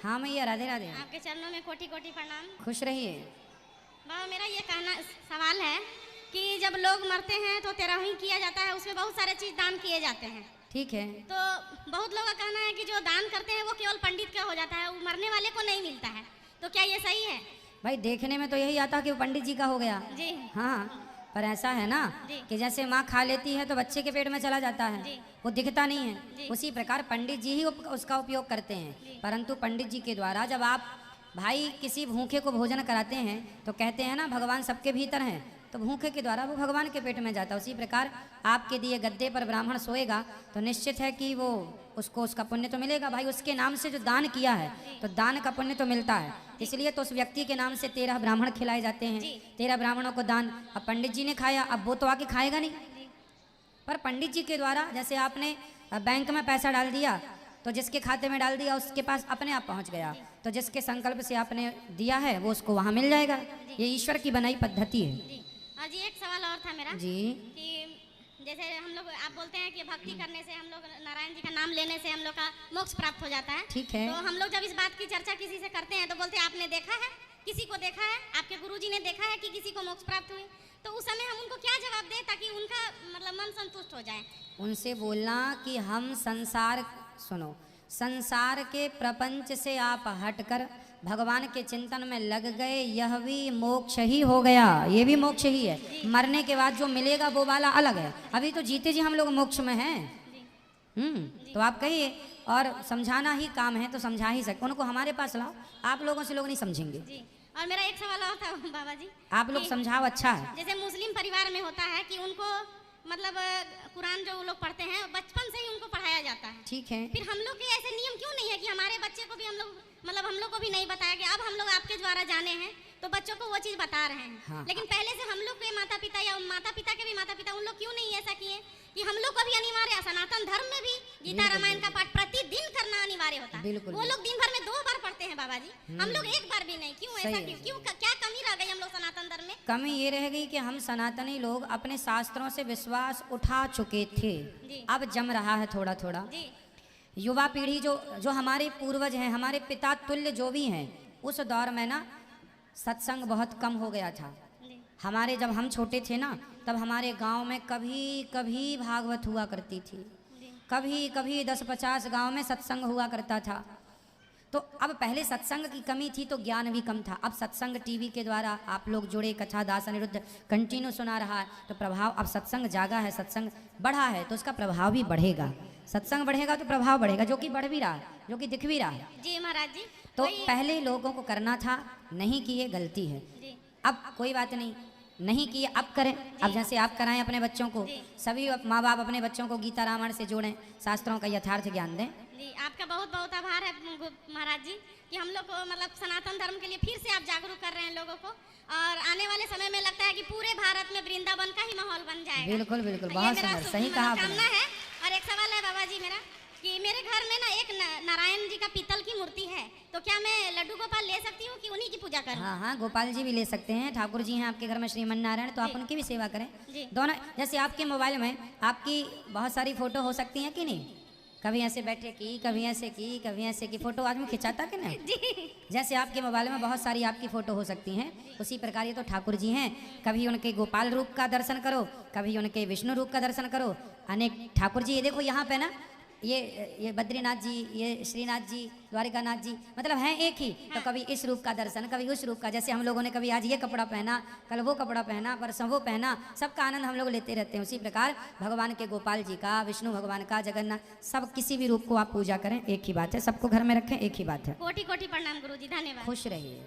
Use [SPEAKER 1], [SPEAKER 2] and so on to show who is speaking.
[SPEAKER 1] हाँ मैया, राधे राधे।
[SPEAKER 2] आपके चरणों में कोटि कोटि प्रणाम।
[SPEAKER 1] खुश रहिए।
[SPEAKER 2] बाबा मेरा ये कहना सवाल है कि जब लोग मरते हैं तो तेरहवीं किया जाता है, उसमें बहुत सारे चीज दान किए जाते हैं।
[SPEAKER 1] ठीक है।
[SPEAKER 2] तो बहुत लोगों का कहना है कि जो दान करते हैं वो केवल पंडित का हो जाता है, वो मरने वाले को नहीं मिलता है। तो क्या ये सही है?
[SPEAKER 1] भाई देखने में तो यही आता कि वो पंडित जी का हो गया।
[SPEAKER 2] जी
[SPEAKER 1] हाँ, पर ऐसा है ना कि जैसे माँ खा लेती है तो बच्चे के पेट में चला जाता है, वो दिखता नहीं है। उसी प्रकार पंडित जी ही उसका उपयोग करते हैं। परंतु पंडित जी के द्वारा जब आप भाई किसी भूखे को भोजन कराते हैं तो कहते हैं ना भगवान सबके भीतर हैं, तो भूखे के द्वारा वो भगवान के पेट में जाता है। उसी प्रकार आपके दिए गद्दे पर ब्राह्मण सोएगा तो निश्चित है कि वो उसको उसका पुण्य तो मिलेगा। भाई उसके नाम से जो दान किया है तो दान का पुण्य तो मिलता है, इसलिए तो उस व्यक्ति के नाम से 13 ब्राह्मण खिलाए जाते हैं। 13 ब्राह्मणों को दान। अब पंडित जी ने खाया, अब वो तो आके खाएगा नहीं, पर पंडित जी के द्वारा जैसे आपने बैंक में पैसा डाल दिया तो जिसके खाते में डाल दिया उसके पास अपने आप पहुंच गया, तो जिसके संकल्प से आपने दिया है वो उसको वहां मिल जाएगा। ये ईश्वर की बनाई पद्धति है।
[SPEAKER 2] जी एक सवाल और था मेरा
[SPEAKER 1] जी
[SPEAKER 2] कि जैसे हम लोग आप बोलते हैं कि भक्ति करने से हम लोग नारायण जी का नाम लेने से हम लोग का मोक्ष प्राप्त हो जाता है।
[SPEAKER 1] ठीक है।
[SPEAKER 2] तो हम लोग जब इस बात की चर्चा किसी से करते हैं तो बोलते हैं आपने देखा है, किसी को देखा है, आपके गुरुजी ने देखा है कि किसी को मोक्ष प्राप्त हुई? तो उस समय हम उनको क्या जवाब दें ताकि उनका मतलब मन संतुष्ट हो जाए?
[SPEAKER 1] उनसे बोलना कि हम संसार, सुनो, संसार के प्रपंच से आप हटकर भगवान के चिंतन में लग गए, यह भी मोक्ष ही हो गया। ये भी मोक्ष ही है। मरने के बाद जो मिलेगा वो वाला अलग है, अभी तो जीते जी हम लोग मोक्ष में हैं। तो आप कहिए, और समझाना ही काम है तो समझा ही सकते। उनको हमारे पास लाओ, आप लोगों से लोग नहीं समझेंगे।
[SPEAKER 2] जी। और मेरा एक सवाल और था बाबा जी,
[SPEAKER 1] आप लोग समझाओ। अच्छा है।
[SPEAKER 2] जैसे मुस्लिम परिवार में होता है कि उनको मतलब कुरान जो लोग पढ़ते हैं बचपन से ही उनको पढ़ाया जाता है।
[SPEAKER 1] ठीक है।
[SPEAKER 2] फिर हम लोग के ऐसे नियम क्यों नहीं है कि हमारे बच्चे को भी हम लोग मतलब हम लोग को भी नहीं बताया कि अब हम लोग आपके द्वारा जाने हैं तो बच्चों को वो चीज बता रहे हैं।
[SPEAKER 1] हाँ।
[SPEAKER 2] लेकिन पहले से हम लोग के माता पिता या माता पिता के भी माता पिता उन लोग क्यों नहीं ऐसा किए कि हम लोग को भी अनिवार्य है? सनातन धर्म में भी गीता रामायण का पाठ प्रतिदिन करना अनिवार्य होता है। वो लोग दिन भर में 2 बार पढ़ते हैं बाबा जी, हम लोग 1 बार भी नहीं। क्यों ऐसा? क्यों क्या कमी रह गई हम लोग सनातन धर्म में?
[SPEAKER 1] कमी ये रह गई कि हम सनातनी लोग अपने शास्त्रों से विश्वास उठा चुके थे, अब जम रहा है थोड़ा थोड़ा। युवा पीढ़ी जो हमारे पूर्वज हैं, हमारे पिता तुल्य जो भी हैं, उस दौर में ना सत्संग बहुत कम हो गया था। हमारे जब हम छोटे थे ना तब हमारे गांव में कभी कभी भागवत हुआ करती थी, कभी कभी 10-50 गांव में सत्संग हुआ करता था। तो अब पहले सत्संग की कमी थी तो ज्ञान भी कम था। अब सत्संग टीवी के द्वारा आप लोग जुड़े, कथा दास अनिरुद्ध कंटिन्यू सुना रहा है, तो प्रभाव, अब सत्संग जागा है, सत्संग बढ़ा है तो उसका प्रभाव भी बढ़ेगा। सत्संग बढ़ेगा तो प्रभाव बढ़ेगा, जो कि बढ़ भी रहा है, जो कि दिख भी रहा है।
[SPEAKER 2] जी महाराज जी।
[SPEAKER 1] तो पहले लोगों को करना था, नहीं किए, गलती है। अब कोई बात नहीं, नहीं किए, अब करें। अब जैसे आप कराएं अपने बच्चों को, सभी माँ बाप अपने बच्चों को गीता रामायण से जोड़ें, शास्त्रों का यथार्थ ज्ञान दें।
[SPEAKER 2] जी आपका बहुत बहुत आभार है महाराज जी कि हम लोग को मतलब सनातन धर्म के लिए फिर से आप जागरूक कर रहे हैं लोगों को, और आने वाले समय में लगता है कि पूरे भारत में वृंदावन का ही माहौल बन जाएगा।
[SPEAKER 1] बिल्कुल बिल्कुल, बहुत सुंदर, सही कहा
[SPEAKER 2] कामना है। और एक सवाल है बाबा जी मेरा कि मेरे घर में ना एक नारायण जी का पीतल की मूर्ति है, तो क्या मैं लड्डू गोपाल ले सकती हूँ कि उन्हीं की पूजा करूँ?
[SPEAKER 1] हाँ हाँ, गोपाल जी भी ले सकते हैं। ठाकुर जी हैं आपके घर में श्रीमन नारायण, तो आप उनकी भी सेवा करें। दोनों, जैसे आपके मोबाइल में आपकी बहुत सारी फोटो हो सकती हैं कि नहीं, कभी ऐसे बैठे की, कभी ऐसे की, कभी ऐसे की, फोटो आदमी खिंचाता कि नहीं? जैसे आपके मोबाइल में बहुत सारी आपकी फोटो हो सकती हैं, उसी प्रकार ये तो ठाकुर जी हैं। कभी उनके गोपाल रूप का दर्शन करो, कभी उनके विष्णु रूप का दर्शन करो। अनेक ठाकुर जी, ये देखो यहाँ पे ना, ये बद्रीनाथ जी, ये श्रीनाथ जी, द्वारिकानाथ जी, मतलब हैं एक ही। तो कभी इस रूप का दर्शन, कभी उस रूप का। जैसे हम लोगों ने कभी आज ये कपड़ा पहना, कल वो कपड़ा पहना, परसों वो पहना, सबका आनंद हम लोग लेते रहते हैं। उसी प्रकार भगवान के गोपाल जी का, विष्णु भगवान का, जगन्नाथ, सब किसी भी रूप को आप पूजा करें, एक ही बात है। सबको घर में रखें, एक ही बात है।
[SPEAKER 2] कोटि कोटि प्रणाम गुरुजी, धन्यवाद।
[SPEAKER 1] खुश रहिए।